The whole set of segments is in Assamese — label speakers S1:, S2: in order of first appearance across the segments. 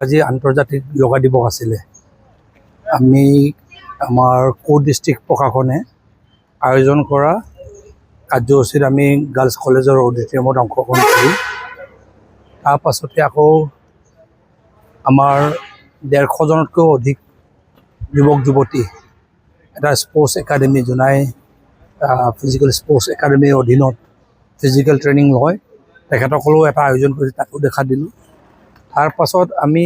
S1: আজি আন্তৰ্জাতিক যোগা দিৱস আছিলে। আমি আমাৰ কোৰ্ট ডিষ্ট্ৰিক্ট প্ৰশাসনে আয়োজন কৰা কাৰ্যসূচীত আমি গাৰ্লছ কলেজৰ অডিটৰিয়ামত অংশগ্ৰহণ কৰি তাৰ পাছতে আকৌ আমাৰ 150জনতকৈও অধিক যুৱক যুৱতী এটা sports academy Jonai physical sports একাডেমিৰ অধীনত ফিজিকেল ট্ৰেইনিং লয়, তেখেতসকলেও এটা আয়োজন কৰি তাকো দেখা দিলোঁ। তাৰ পাছত আমি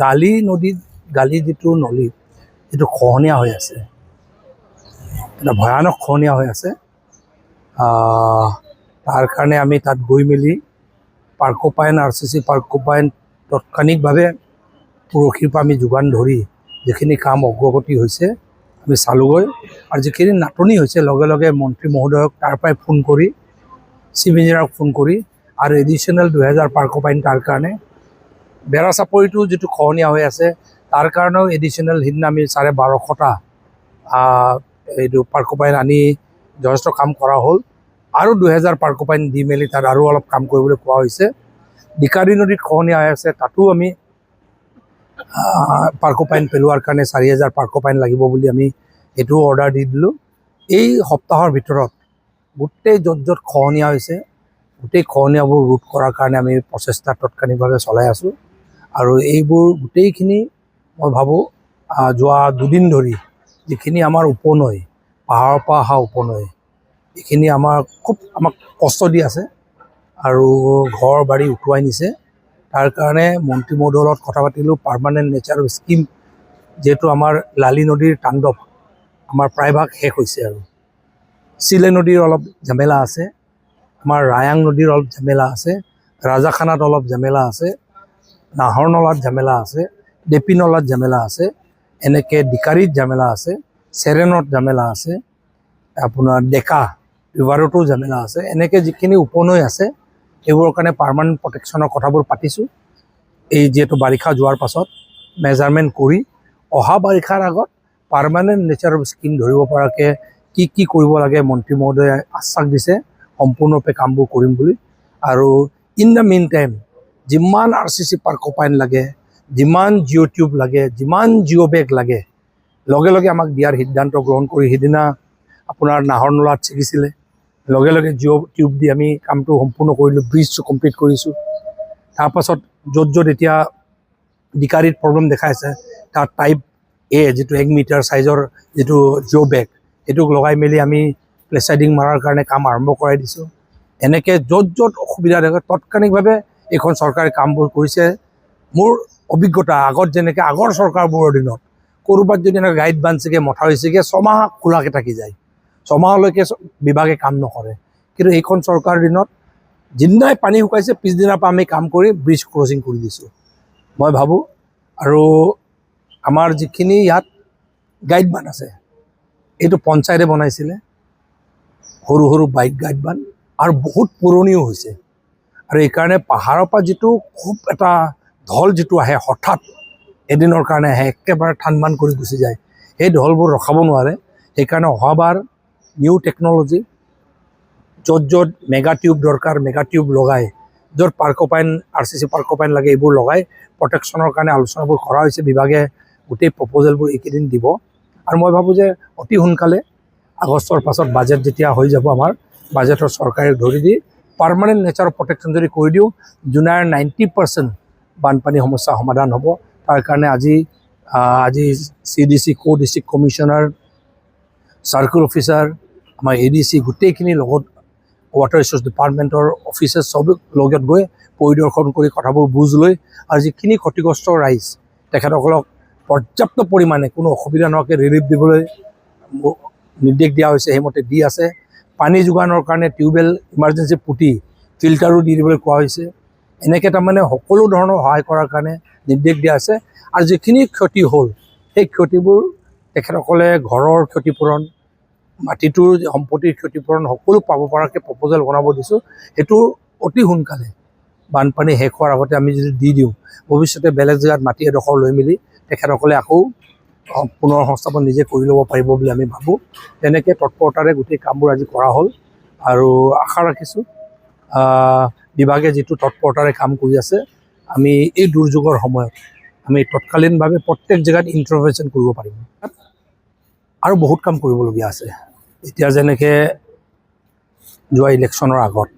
S1: গালি যিটো নলীত যিটো খহনীয়া হৈ আছে, এটা ভয়ানক খহনীয়া হৈ আছে, তাৰ কাৰণে আমি তাত গৈ মেলি পাৰ্কোপাইন RCC পাৰ্কোপাইন তাৎক্ষণিকভাৱে পৰহিৰ পৰা আমি যোগান ধৰি যিখিনি কাম অগ্ৰগতি হৈছে আমি চালোগৈ, আৰু যিখিনি নাটনি হৈছে লগে লগে মন্ত্ৰী মহোদয়ক তাৰ পৰাই ফোন কৰি চিফ ইঞ্জিনিয়াৰক ফোন কৰি আৰু এডিশ্যনেল 2000 পাৰ্কোপাইন তাৰ কাৰণে বেৰা চাপৰিটো যিটো খহনীয়া হৈ আছে তাৰ কাৰণেও এডিশ্যনেল সিদিনা আমি 1250টা এইটো পাৰ্কোপাইন আনি যথেষ্ট কাম কৰা হ'ল, আৰু 2000 পাৰ্কোপাইন দি মেলি তাত আৰু অলপ কাম কৰিবলৈ কোৱা হৈছে। ডিকাৰী নদীত খহনীয়া হৈ আছে, তাতো আমি পাৰ্কোপাইন পেলোৱাৰ কাৰণে 4000 পাৰ্কোপাইন লাগিব বুলি আমি এইটোও অৰ্ডাৰ দি দিলোঁ। এই সপ্তাহৰ ভিতৰত গোটেই য'ত খহনীয়া হৈছে গোটেই খহনীয়াবোৰ ৰোধ কৰাৰ কাৰণে আমি প্ৰচেষ্টা তাৎক্ষণিকভাৱে চলাই আছোঁ, আৰু এইবোৰ গোটেইখিনি মই ভাবোঁ যোৱা দুদিন ধৰি যিখিনি আমাৰ উপনৈ, পাহাৰৰ পৰা অহা উপনৈ, এইখিনি আমাক কষ্ট দি আছে আৰু ঘৰ বাৰী উটুৱাই নিছে। তাৰ কাৰণে মন্ত্ৰী মহোদয়ৰ লগত কথা পাতিলোঁ। পাৰ্মানেণ্ট নেচাৰ স্কিম যিহেতু আমাৰ লালি নদীৰ তাণ্ডৱ আমাৰ প্ৰায়ভাগ শেষ হৈছে, আৰু চিলে নদীৰ অলপ ঝামেলা আছে, আমাৰ ৰায়াং নদীৰ অলপ ঝামেলা আছে, ৰাজাখানাত অলপ ঝামেলা আছে, নাহৰ নলাত ঝামেলা আছে, ডেপি নলাত ঝামেলা আছে, এনেকৈ ডিকাৰীত ঝামেলা আছে, চেৰেনত ঝামেলা আছে, আপোনাৰ ডেকা ৰিভাৰতো ঝামেলা আছে। এনেকৈ যিখিনি উপনৈ আছে সেইবোৰৰ কাৰণে পাৰ্মানেণ্ট প্ৰটেকশ্যনৰ কথাবোৰ পাতিছোঁ। এই যিহেতু বাৰিষা যোৱাৰ পাছত মেজাৰমেণ্ট কৰি অহা বাৰিষাৰ আগত পাৰ্মানেণ্ট নেচাৰৰ স্কিম ধৰিব পৰাকৈ কি কৰিব লাগে মন্ত্ৰী মহোদয়ে আশ্বাস দিছে সম্পূৰ্ণৰূপে কামবোৰ কৰিম বুলি। আৰু ইন দ্য মেইন টাইম যিমান RCC পাৰ্কোপাইন লাগে, যিমান জিঅ' টিউব লাগে, যিমান জিঅ' বেগ লাগে লগে লগে আমাক দিয়াৰ সিদ্ধান্ত গ্ৰহণ কৰি সিদিনা আপোনাৰ নাহৰ নলাত ছিগিছিলে, লগে লগে জিঅ' টিউব দি আমি কামটো সম্পূৰ্ণ কৰিলোঁ, ব্ৰিজটো কমপ্লিট কৰিছোঁ। তাৰপাছত য'ত এতিয়া ডিকাৰীত প্ৰব্লেম দেখাইছে তাত টাইপ A যিটো 1 মিটাৰ চাইজৰ যিটো জিঅ' বেগ সেইটোক লগাই মেলি আমি প্লেচাইডিং মাৰাৰ কাৰণে কাম আৰম্ভ কৰাই দিছোঁ। এনেকৈ য'ত অসুবিধা থাকে তাৎক্ষণিকভাৱে এইখন চৰকাৰে কামবোৰ কৰিছে। মোৰ অভিজ্ঞতা আগত যেনেকৈ আগৰ চৰকাৰবোৰৰ দিনত ক'ৰবাত যদি এনেকৈ গাইড বান্ধিছেগৈ, মথাউৰি হৈছেগৈ, 6 মাহ খোলাকৈ থাকি যায়, 6 মাহলৈকে বিভাগে কাম নকৰে। কিন্তু এইখন চৰকাৰৰ দিনত যিদিনাই পানী শুকাইছে পিছদিনাৰ পৰা আমি কাম কৰি ব্ৰিজ ক্ৰচিং কৰি দিছোঁ মই ভাবোঁ। আৰু আমাৰ যিখিনি ইয়াত গাইড বান্ধ আছে এইটো পঞ্চায়তে বনাইছিলে, সৰু সৰু বাইক গাইড বান্ধ, আৰু বহুত পুৰণিও হৈছে, আৰু এইকাৰণে পাহাৰৰ পৰা যিটো খুব এটা ঢল যিটো আহে হঠাৎ এদিনৰ কাৰণে আহে, একেবাৰে ঠান কৰি গুচি যায়, সেই ঢলবোৰ ৰখাব নোৱাৰে। সেইকাৰণে অহাবাৰ নিউ টেকন'লজি য'ত মেগা টিউব দৰকাৰ মেগা টিউব লগাই, য'ত পাৰ্কোপাইন RCC পাৰ্কোপাইন লাগে এইবোৰ লগাই প্ৰটেকশ্যনৰ কাৰণে আলোচনাবোৰ কৰা হৈছে। বিভাগে গোটেই প্ৰপ'জেলবোৰ এইকেইদিন দিব, আৰু মই ভাবোঁ যে অতি সোনকালে আগষ্টৰ পাছত বাজেট যেতিয়া হৈ যাব আমাৰ বাজেটৰ চৰকাৰে ধৰি দি পাৰ্মানেণ্ট নেচাৰৰ প্ৰটেকশ্যন যদি কৰি দিওঁ জুনাইৰ 90% বানপানী সমস্যা সমাধান হ'ব। তাৰ কাৰণে আজি CDC court district commissioner, circle officer, আমাৰ ADC গোটেইখিনিৰ লগত ৱাটাৰ ৰিচোৰ্চ ডিপাৰ্টমেণ্টৰ অফিচাৰ চব লগত গৈ পৰিদৰ্শন কৰি কথাবোৰ বুজ লৈ, আৰু যিখিনি ক্ষতিগ্ৰস্ত ৰাইজ তেখেতসকলক পৰ্যাপ্ত পৰিমাণে কোনো অসুবিধা নোহোৱাকৈ ৰিলিফ দিবলৈ নিৰ্দেশ দিয়া হৈছে, সেইমতে দি আছে। পানী যোগানৰ কাৰণে টিউবৱেল ইমাৰ্জেঞ্চি পুতি ফিল্টাৰো দি দিবলৈ কোৱা হৈছে। এনেকৈ তাৰমানে সকলো ধৰণৰ সহায় কৰাৰ কাৰণে নিৰ্দেশ দিয়া আছে। আৰু যিখিনি ক্ষতি হ'ল সেই ক্ষতিবোৰ তেখেতসকলে ঘৰৰ ক্ষতিপূৰণ, মাটিটোৰ সম্পত্তিৰ ক্ষতিপূৰণ সকলো পাব পৰাকৈ প্ৰপ'জেল বনাব দিছোঁ। সেইটো অতি সোনকালে বানপানী শেষ হোৱাৰ আগতে আমি যদি দি দিওঁ ভৱিষ্যতে বেলেগ জেগাত মাটি এডোখৰ লৈ মেলি তেখেতসকলে আকৌ পুনৰ সংস্থাপন নিজে কৰি ল'ব পাৰিব বুলি আমি ভাবোঁ। তেনেকৈ তৎপৰতাৰে গোটেই কামবোৰ আজি কৰা হ'ল, আৰু আশা ৰাখিছোঁ বিভাগে যিটো তৎপৰতাৰে কাম কৰি আছে আমি এই দুৰ্যোগৰ সময়ত আমি তৎকালীনভাৱে প্ৰত্যেক জেগাত ইণ্টাৰভেনশ্যন কৰিব পাৰিম। আৰু বহুত কাম কৰিবলগীয়া আছে। এতিয়া যেনেকৈ যোৱা ইলেকশ্যনৰ আগত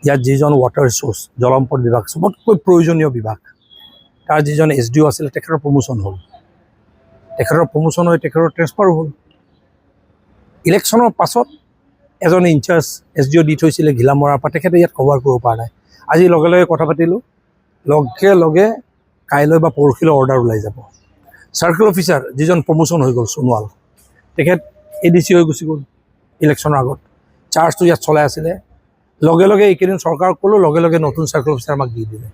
S1: ইয়াত যিজন ৱাটাৰ ৰিচোৰ্চ জলসম্পদ বিভাগ চবতকৈ প্ৰয়োজনীয় বিভাগ, তাৰ যিজন SDO আছিলে তেখেতৰ প্ৰমোশ্যন হ'ল। তেখেতৰ প্ৰমোশ্যন হৈ তেখেতৰ ট্ৰেন্সফাৰো হ'ল। ইলেকশ্যনৰ পাছত এজন ইনচাৰ্জ SDO দি থৈছিলে ঘিলামৰাৰ পৰা, তেখেতে ইয়াত কভাৰ কৰিব পৰা নাই। আজি লগে লগে কথা পাতিলোঁ, লগে লগে কাইলৈ বা পৰহিলৈ অৰ্ডাৰ ওলাই যাব। চাৰ্কেল অফিচাৰ যিজন প্ৰমোশ্যন হৈ গ'ল সোণোৱাল, তেখেত ADC হৈ গুচি গ'ল ইলেকশ্যনৰ আগত। চাৰ্জটো ইয়াত চলাই আছিলে, লগে লগে এইকেইদিন চৰকাৰক ক'লোঁ, লগে লগে নতুন চাৰ্কেল অফিচাৰ আমাক দি দিলে।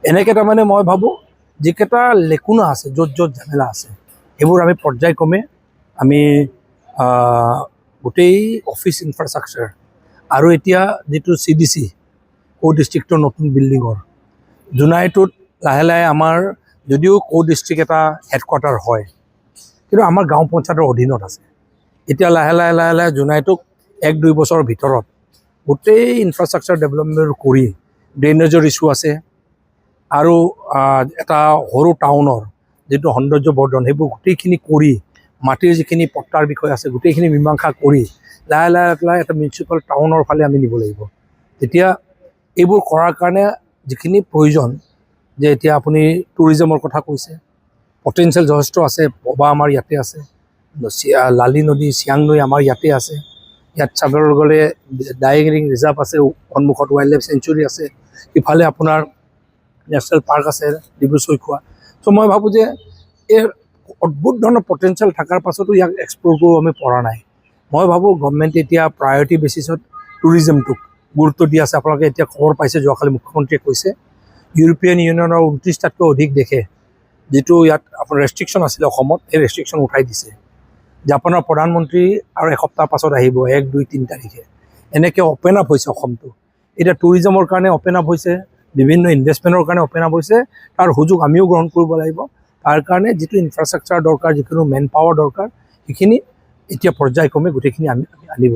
S1: এনেকৈ তাৰমানে মই ভাবোঁ যিকেইটা লেকুনা আছে, য'ত য'ত ঝামেলা আছে, সেইবোৰ আমি পৰ্যায়ক্ৰমে আমি গোটেই অফিচ ইনফ্ৰাষ্ট্ৰাকচাৰ আৰু এতিয়া যিটো CDC ডিষ্ট্ৰিক্টৰ নতুন বিল্ডিঙৰ জোনাইটোত লাহে লাহে আমাৰ যদিও ডিষ্ট্ৰিক্ট এটা হেডকোৱাৰ্টাৰ হয়, কিন্তু আমাৰ গাঁও পঞ্চায়তৰ অধীনত আছে। এতিয়া লাহে লাহে লাহে লাহে জোনাইটোক 1-2 বছৰৰ ভিতৰত গোটেই ইনফ্ৰাষ্ট্ৰাকচাৰ ডেভেলপমেণ্ট কৰি ড্ৰেইনেজৰ ইছ্যু আছে আৰু এটা সৰু টাউনৰ যিটো সৌন্দৰ্য বৰ্ধন, সেইবোৰ গোটেইখিনি কৰি মাটিৰ যিখিনি পট্টাৰ বিষয় আছে গোটেইখিনি মীমাংসা কৰি লাহে লাহে লাহে এটা মিউনিচিপেল টাউনৰ ফালে আমি নিব লাগিব। তেতিয়া এইবোৰ কৰাৰ কাৰণে যিখিনি প্ৰয়োজন, যে এতিয়া আপুনি টুৰিজমৰ কথা কৈছে, পটেঞ্চিয়েল যথেষ্ট আছে। পবা আমাৰ ইয়াতে আছে, লালি নদী, চিয়াং নৈ আমাৰ ইয়াতে আছে। ইয়াত চাবলৈ গ'লে ডাইং ৰিজাৰ্ভ আছে, সন্মুখত ৱাইল্ড লাইফ চেঞ্চুৰী আছে, ইফালে আপোনাৰ নেশ্যনেল পাৰ্ক আছে ডিব্ৰু-চৈখোৱা। চ' মই ভাবোঁ যে এই অদ্ভুত ধৰণৰ পটেঞ্চিয়েল থকাৰ পাছতো ইয়াক এক্সপ্ল'ৰ কৰিব আমি পৰা নাই। মই ভাবোঁ গভৰ্ণমেণ্টে এতিয়া প্ৰায়ৰিটি বেচিছত টুৰিজমটোক গুৰুত্ব দি আছে। আপোনালোকে এতিয়া খবৰ পাইছে, যোৱাকালি মুখ্যমন্ত্ৰীয়ে কৈছে ইউৰোপীয়ান ইউনিয়নৰ 29টাতকৈ অধিক দেশে যিটো ইয়াত আপোনাৰ ৰেষ্ট্ৰিকশ্যন আছিলে অসমত, সেই ৰেষ্ট্ৰিকশ্যন উঠাই দিছে। জাপানৰ প্ৰধানমন্ত্ৰী আৰু এসপ্তাহ পাছত আহিব, 1, 2, 3 তাৰিখে। এনেকৈ অ'পেন আপ হৈছে অসমটো। এতিয়া টুৰিজমৰ কাৰণে অ'পেন আপ হৈছে, বিভিন্ন ইনভেষ্টমেণ্টৰ কাৰণে অ'পেন আপ হৈছে। তাৰ সুযোগ আমিও গ্ৰহণ কৰিব লাগিব। তাৰ কাৰণে যিটো ইনফ্ৰাষ্ট্ৰাকচাৰ দৰকাৰ, যিকোনো মেন পাৱাৰ দৰকাৰ, সেইখিনি এতিয়া পৰ্যায়ক্ৰমে গোটেইখিনি আমি আনিব লাগিব।